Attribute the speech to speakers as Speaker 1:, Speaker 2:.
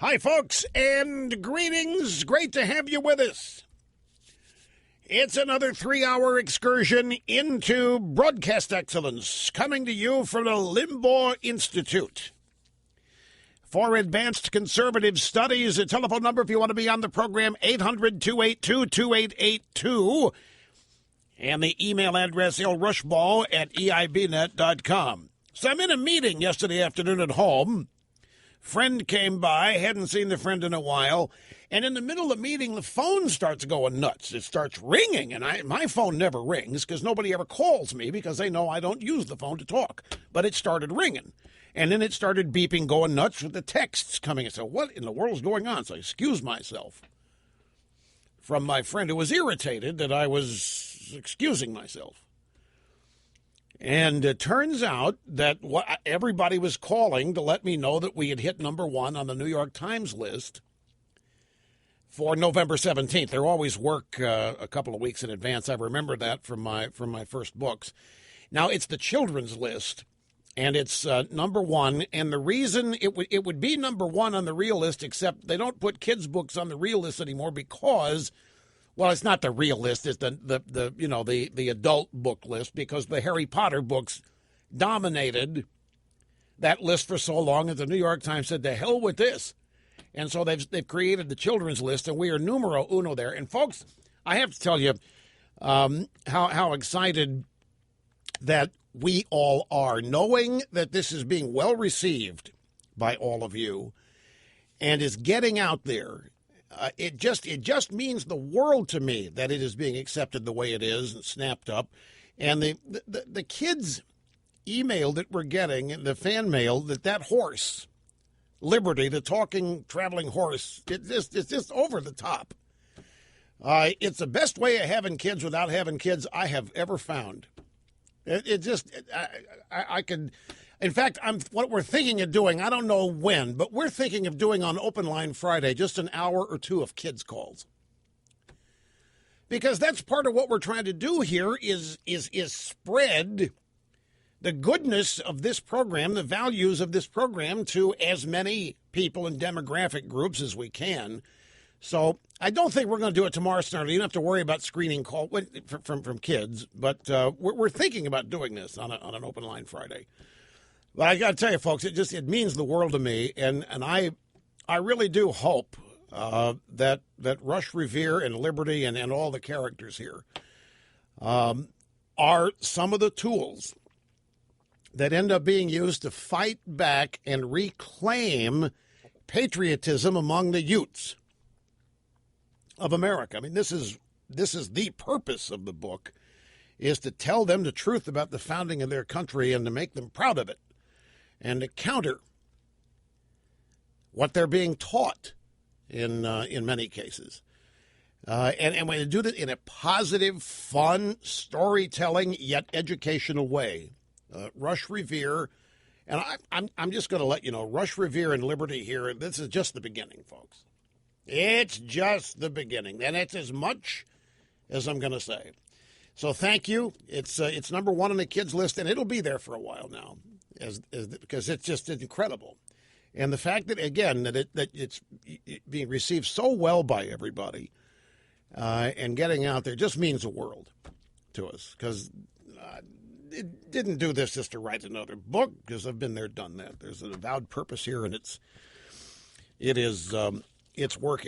Speaker 1: Hi, folks, and greetings. Great to have you with us. It's another 3-hour excursion into broadcast excellence, coming to you from the Limbaugh Institute. For advanced conservative studies, a telephone number if you want to be on the program, 800-282-2882. And the email address, lrushball@eibnet.com. So I'm in a meeting yesterday afternoon at home. Friend came by, hadn't seen the friend in a while, and in the middle of the meeting, the phone starts going nuts. It starts ringing, and my phone never rings because nobody ever calls me because they know I don't use the phone to talk. But it started ringing, and then it started beeping, going nuts with the texts coming. I said, what in the world is going on? So I excused myself from my friend who was irritated that I was excusing myself. And it turns out that everybody was calling to let me know that we had hit number one on the New York Times list for November 17th. They always work a couple of weeks in advance. I remember that from my first books. Now, it's the children's list, and it's number one. And the reason it would be number one on the real list, except they don't put kids' books on the real list anymore because... well, it's not the real list. It's the adult book list because the Harry Potter books dominated that list for so long that the New York Times said, "The hell with this," and so they've created the children's list, and we are numero uno there. And folks, I have to tell you how excited that we all are, knowing that this is being well received by all of you and is getting out there. It just means the world to me that it is being accepted the way it is and snapped up. And the kids' email that we're getting, the fan mail, that horse, Liberty, the talking, traveling horse, it's just over the top. It's the best way of having kids without having kids I have ever found. I could... In fact, what we're thinking of doing, I don't know when, but we're thinking of doing on Open Line Friday just an hour or two of kids' calls. Because that's part of what we're trying to do here is spread the goodness of this program, the values of this program to as many people and demographic groups as we can. So I don't think we're going to do it tomorrow, Saturday. You don't have to worry about screening call from kids, but we're thinking about doing this on an Open Line Friday. But I got to tell you, folks, it means the world to me, and I really do hope that Rush Revere and Liberty and all the characters here are some of the tools that end up being used to fight back and reclaim patriotism among the youths of America. I mean, this is the purpose of the book, is to tell them the truth about the founding of their country and to make them proud of it, and to counter what they're being taught in many cases. And when you do that in a positive, fun, storytelling, yet educational way. Rush Revere, and I'm just going to let you know, Rush Revere and Liberty here, this is just the beginning, folks. It's just the beginning, and it's as much as I'm going to say. So thank you. It's number one on the kids list, and it'll be there for a while now. Because it's just incredible, and the fact that again that it's being received so well by everybody and getting out there just means the world to us. Because it didn't do this just to write another book, because I've been there, done that. There's an avowed purpose here, and it's working.